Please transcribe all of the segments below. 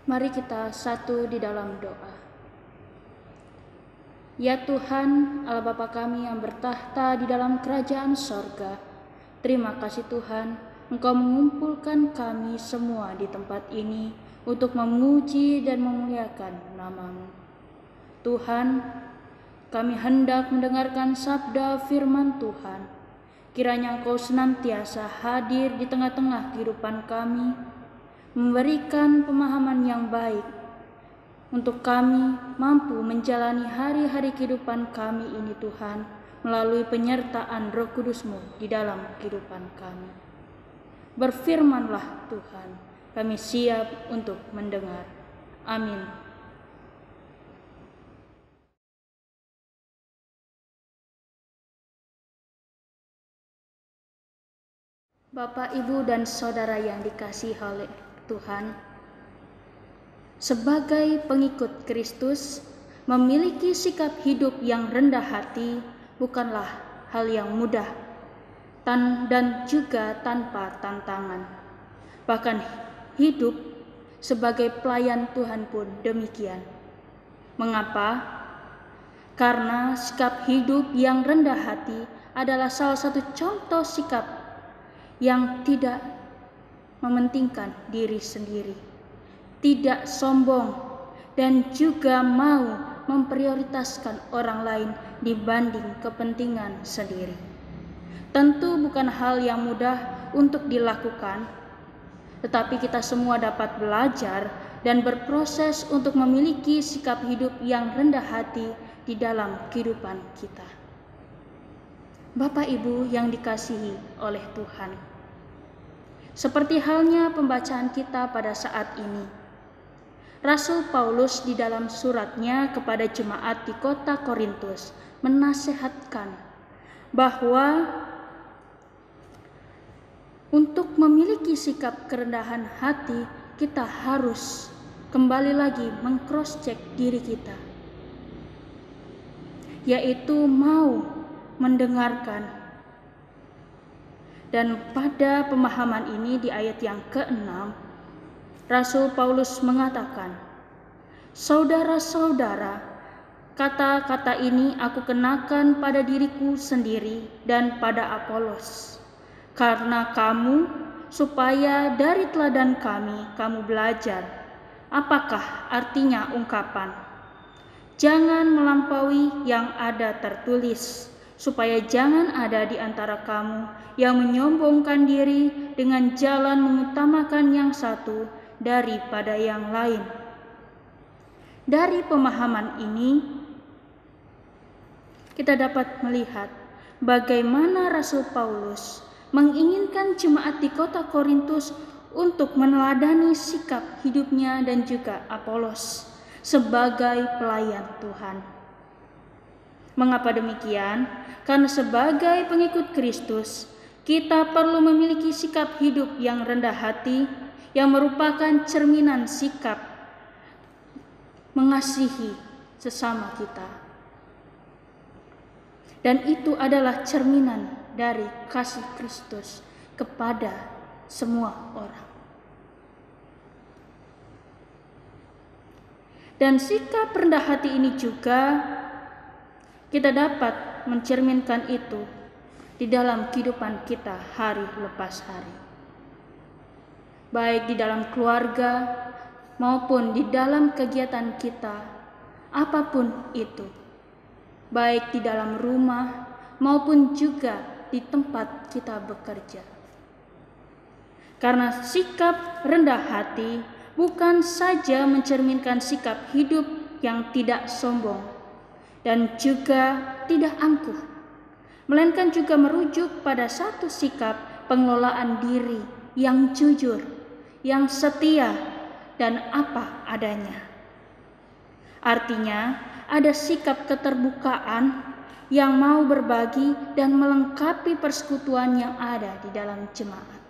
Mari kita satu di dalam doa. Ya Tuhan, Allah Bapa kami yang bertahta di dalam kerajaan sorga, terima kasih Tuhan, Engkau mengumpulkan kami semua di tempat ini untuk memuji dan memuliakan nama-Mu. Tuhan, kami hendak mendengarkan sabda firman Tuhan. Kiranya Engkau senantiasa hadir di tengah-tengah kehidupan kami, memberikan pemahaman yang baik untuk kami mampu menjalani hari-hari kehidupan kami ini Tuhan, melalui penyertaan Roh Kudus-Mu di dalam kehidupan kami. Berfirmanlah Tuhan, kami siap untuk mendengar. Amin. Bapak, Ibu, dan Saudara yang dikasihi oleh Tuhan, sebagai pengikut Kristus, memiliki sikap hidup yang rendah hati bukanlah hal yang mudah dan juga tanpa tantangan. Bahkan hidup sebagai pelayan Tuhan pun demikian. Mengapa? Karena sikap hidup yang rendah hati adalah salah satu contoh sikap yang tidak mementingkan diri sendiri, tidak sombong, dan juga mau memprioritaskan orang lain dibanding kepentingan sendiri. Tentu bukan hal yang mudah untuk dilakukan, tetapi kita semua dapat belajar dan berproses untuk memiliki sikap hidup yang rendah hati di dalam kehidupan kita. Bapak Ibu yang dikasihi oleh Tuhan, seperti halnya pembacaan kita pada saat ini, Rasul Paulus di dalam suratnya kepada jemaat di kota Korintus menasihatkan bahwa untuk memiliki sikap kerendahan hati, kita harus kembali lagi meng-cross-check diri kita, yaitu mau mendengarkan. Dan pada pemahaman ini di ayat yang ke-6, Rasul Paulus mengatakan, "Saudara-saudara, kata-kata ini aku kenakan pada diriku sendiri dan pada Apolos, karena kamu, supaya dari teladan kami kamu belajar apakah artinya ungkapan, jangan melampaui yang ada tertulis, supaya jangan ada di antara kamu yang menyombongkan diri dengan jalan mengutamakan yang satu daripada yang lain." Dari pemahaman ini, kita dapat melihat bagaimana Rasul Paulus menginginkan jemaat di kota Korintus untuk meneladani sikap hidupnya dan juga Apolos sebagai pelayan Tuhan. Mengapa demikian? Karena sebagai pengikut Kristus, kita perlu memiliki sikap hidup yang rendah hati, yang merupakan cerminan sikap mengasihi sesama kita. Dan itu adalah cerminan dari kasih Kristus kepada semua orang. Dan sikap rendah hati ini juga kita dapat mencerminkan itu di dalam kehidupan kita hari lepas hari, baik di dalam keluarga maupun di dalam kegiatan kita, apapun itu, baik di dalam rumah maupun juga di tempat kita bekerja. Karena sikap rendah hati bukan saja mencerminkan sikap hidup yang tidak sombong dan juga tidak angkuh, melainkan juga merujuk pada satu sikap pengelolaan diri yang jujur, yang setia, dan apa adanya. Artinya, ada sikap keterbukaan yang mau berbagi dan melengkapi persekutuan yang ada di dalam jemaat.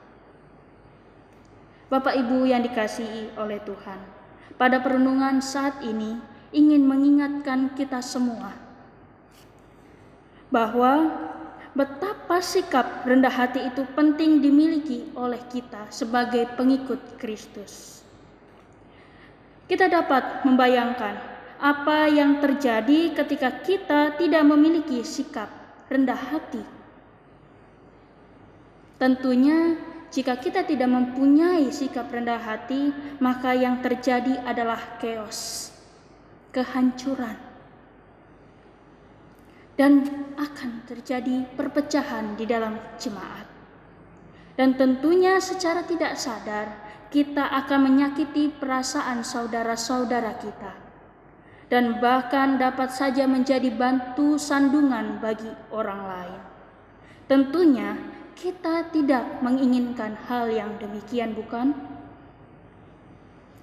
Bapak Ibu yang dikasihi oleh Tuhan, pada perenungan saat ini ingin mengingatkan kita semua bahwa betapa sikap rendah hati itu penting dimiliki oleh kita sebagai pengikut Kristus. Kita dapat membayangkan apa yang terjadi ketika kita tidak memiliki sikap rendah hati. Tentunya jika kita tidak mempunyai sikap rendah hati, maka yang terjadi adalah chaos, kehancuran, dan akan terjadi perpecahan di dalam jemaat. Dan tentunya secara tidak sadar kita akan menyakiti perasaan saudara-saudara kita, dan bahkan dapat saja menjadi batu sandungan bagi orang lain. Tentunya kita tidak menginginkan hal yang demikian, bukan?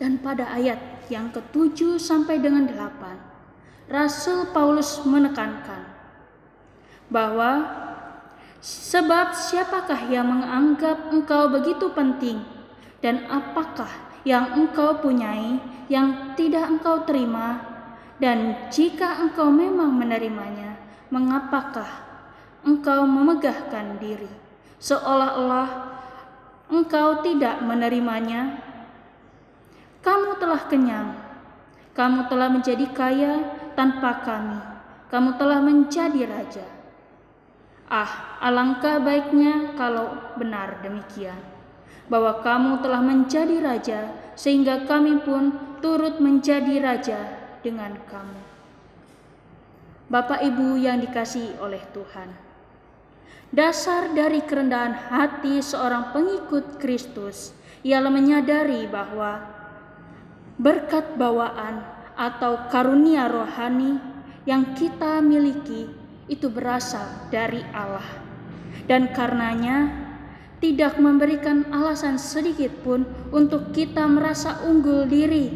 Dan pada ayat yang ke-7 sampai dengan 8, Rasul Paulus menekankan bahwa sebab siapakah yang menganggap engkau begitu penting, dan apakah yang engkau punyai yang tidak engkau terima, dan jika engkau memang menerimanya, mengapakah engkau memegahkan diri seolah-olah engkau tidak menerimanya? Kamu telah kenyang, kamu telah menjadi kaya tanpa kami, kamu telah menjadi raja. Alangkah baiknya kalau benar demikian, bahwa kamu telah menjadi raja, sehingga kami pun turut menjadi raja dengan kamu. Bapak Ibu yang dikasihi oleh Tuhan, dasar dari kerendahan hati seorang pengikut Kristus ialah menyadari bahwa berkat bawaan atau karunia rohani yang kita miliki itu berasal dari Allah, dan karenanya tidak memberikan alasan sedikit pun untuk kita merasa unggul diri,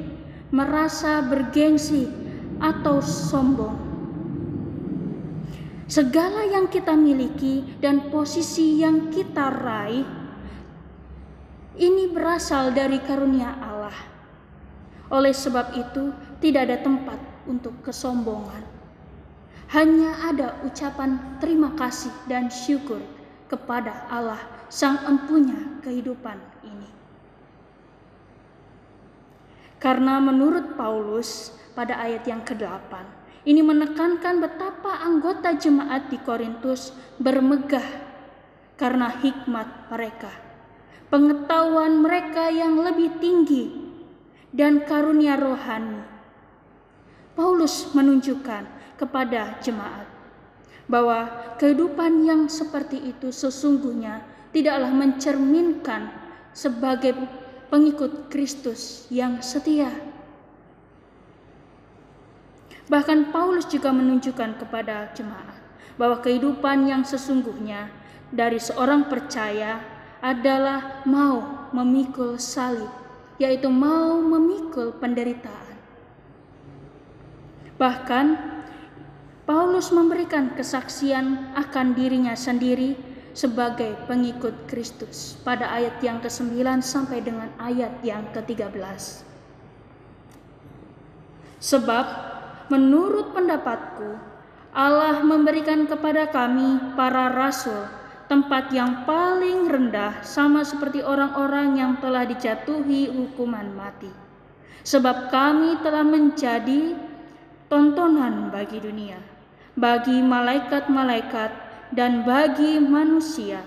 merasa bergengsi atau sombong. Segala yang kita miliki dan posisi yang kita raih ini berasal dari karunia Allah. Oleh sebab itu tidak ada tempat untuk kesombongan. Hanya ada ucapan terima kasih dan syukur kepada Allah Sang Empunya kehidupan ini. Karena menurut Paulus pada ayat yang ke-8, ini menekankan betapa anggota jemaat di Korintus bermegah karena hikmat mereka, pengetahuan mereka yang lebih tinggi, dan karunia rohani. Paulus menunjukkan kepada jemaat bahwa kehidupan yang seperti itu sesungguhnya tidaklah mencerminkan sebagai pengikut Kristus yang setia. Bahkan Paulus juga menunjukkan kepada jemaat bahwa kehidupan yang sesungguhnya dari seorang percaya adalah mau memikul salib, yaitu mau memikul penderitaan. Bahkan Paulus memberikan kesaksian akan dirinya sendiri sebagai pengikut Kristus pada ayat yang ke-9 sampai dengan ayat yang ke-13. Sebab menurut pendapatku, Allah memberikan kepada kami para rasul tempat yang paling rendah, sama seperti orang-orang yang telah dijatuhi hukuman mati. Sebab kami telah menjadi tontonan bagi dunia, bagi malaikat-malaikat, dan bagi manusia.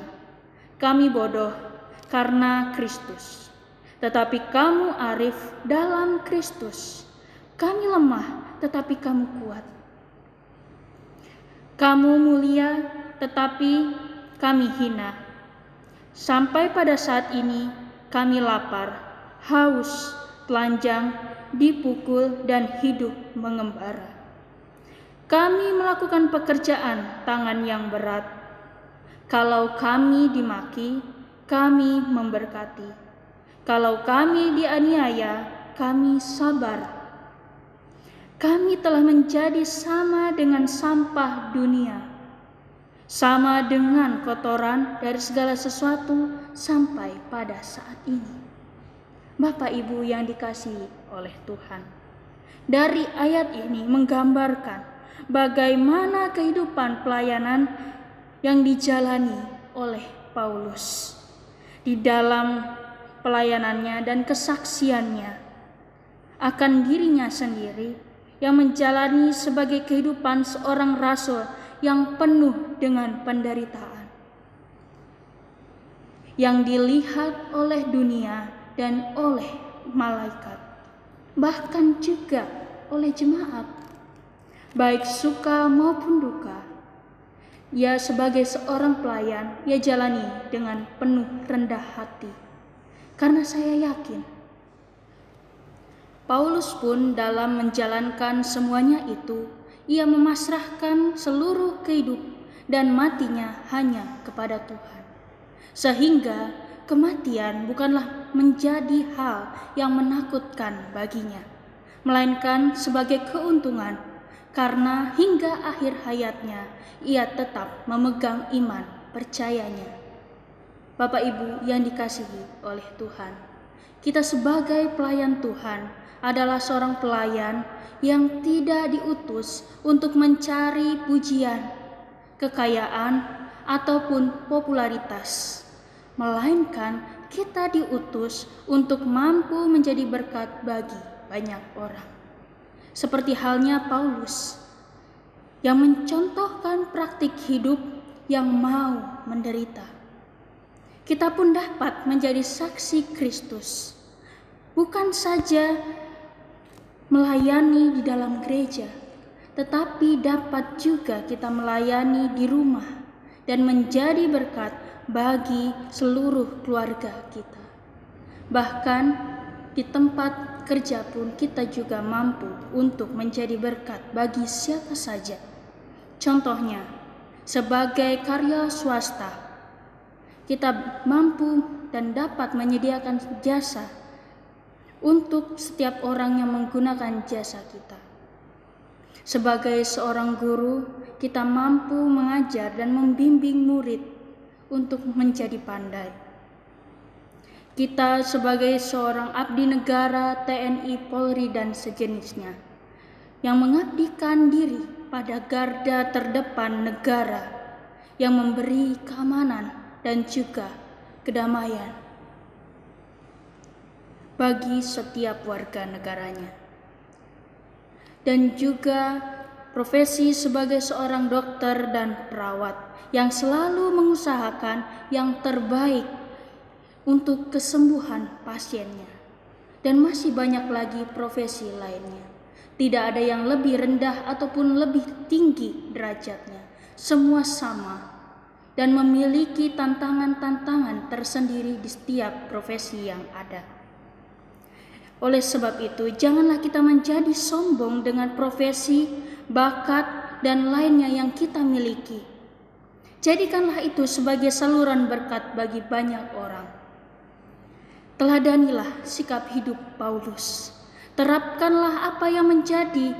Kami bodoh karena Kristus, tetapi kamu arif dalam Kristus. Kami lemah, tetapi kamu kuat. Kamu mulia, tetapi kami hina. Sampai pada saat ini kami lapar, haus, telanjang, dipukul, dan hidup mengembara. Kami melakukan pekerjaan tangan yang berat. Kalau kami dimaki, kami memberkati. Kalau kami dianiaya, kami sabar. Kami telah menjadi sama dengan sampah dunia, sama dengan kotoran dari segala sesuatu sampai pada saat ini. Bapak Ibu yang dikasihi oleh Tuhan, dari ayat ini menggambarkan bagaimana kehidupan pelayanan yang dijalani oleh Paulus di dalam pelayanannya dan kesaksiannya. akan dirinya sendiri yang menjalani sebagai kehidupan seorang rasul yang penuh dengan penderitaan, yang dilihat oleh dunia dan oleh malaikat, bahkan juga oleh jemaat, baik suka maupun duka. Ia sebagai seorang pelayan, ia jalani dengan penuh rendah hati. Karena saya yakin, Paulus pun dalam menjalankan semuanya itu, ia memasrahkan seluruh kehidupan dan matinya hanya kepada Tuhan. Sehingga kematian bukanlah menjadi hal yang menakutkan baginya, melainkan sebagai keuntungan, karena hingga akhir hayatnya ia tetap memegang iman percayanya. Bapak Ibu yang dikasihi oleh Tuhan, kita sebagai pelayan Tuhan adalah seorang pelayan yang tidak diutus untuk mencari pujian, kekayaan, ataupun popularitas, melainkan kita diutus untuk mampu menjadi berkat bagi banyak orang. Seperti halnya Paulus yang mencontohkan praktik hidup yang mau menderita. Kita pun dapat menjadi saksi Kristus, bukan saja melayani di dalam gereja, tetapi dapat juga kita melayani di rumah dan menjadi berkat bagi seluruh keluarga kita. Bahkan di tempat kerja pun kita juga mampu untuk menjadi berkat bagi siapa saja. Contohnya, sebagai karya swasta, kita mampu dan dapat menyediakan jasa untuk setiap orang yang menggunakan jasa kita. Sebagai seorang guru, kita mampu mengajar dan membimbing murid untuk menjadi pandai. Kita sebagai seorang abdi negara, TNI, Polri, dan sejenisnya, yang mengabdikan diri pada garda terdepan negara, yang memberi keamanan dan juga kedamaian bagi setiap warga negaranya. Dan juga profesi sebagai seorang dokter dan perawat yang selalu mengusahakan yang terbaik untuk kesembuhan pasiennya. Dan masih banyak lagi profesi lainnya. Tidak ada yang lebih rendah ataupun lebih tinggi derajatnya. Semua sama dan memiliki tantangan-tantangan tersendiri di setiap profesi yang ada. Oleh sebab itu, janganlah kita menjadi sombong dengan profesi, bakat, dan lainnya yang kita miliki. Jadikanlah itu sebagai saluran berkat bagi banyak orang. Teladanilah sikap hidup Paulus. Terapkanlah apa yang menjadi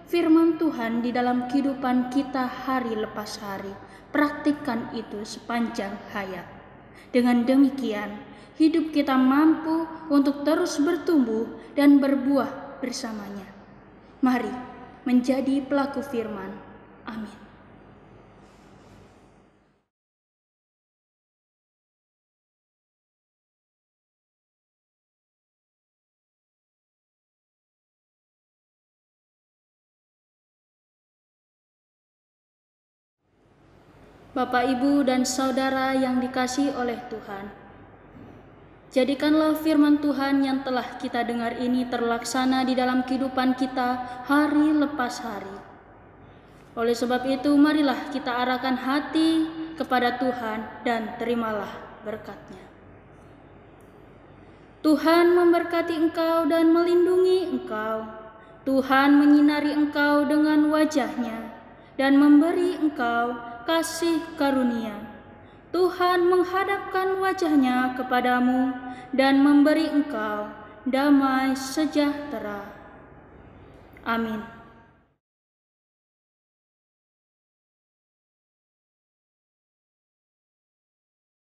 firman Tuhan di dalam kehidupan kita hari lepas hari. Praktikkan itu sepanjang hayat. Dengan demikian, hidup kita mampu untuk terus bertumbuh dan berbuah bersamanya. Mari menjadi pelaku firman. Amin. Bapak, Ibu, dan Saudara yang dikasihi oleh Tuhan, jadikanlah firman Tuhan yang telah kita dengar ini terlaksana di dalam kehidupan kita hari lepas hari. Oleh sebab itu, marilah kita arahkan hati kepada Tuhan dan terimalah berkat-Nya. Tuhan memberkati engkau dan melindungi engkau. Tuhan menyinari engkau dengan wajah-Nya dan memberi engkau kasih karunia. Tuhan menghadapkan wajah-Nya kepadamu dan memberi engkau damai sejahtera. Amin.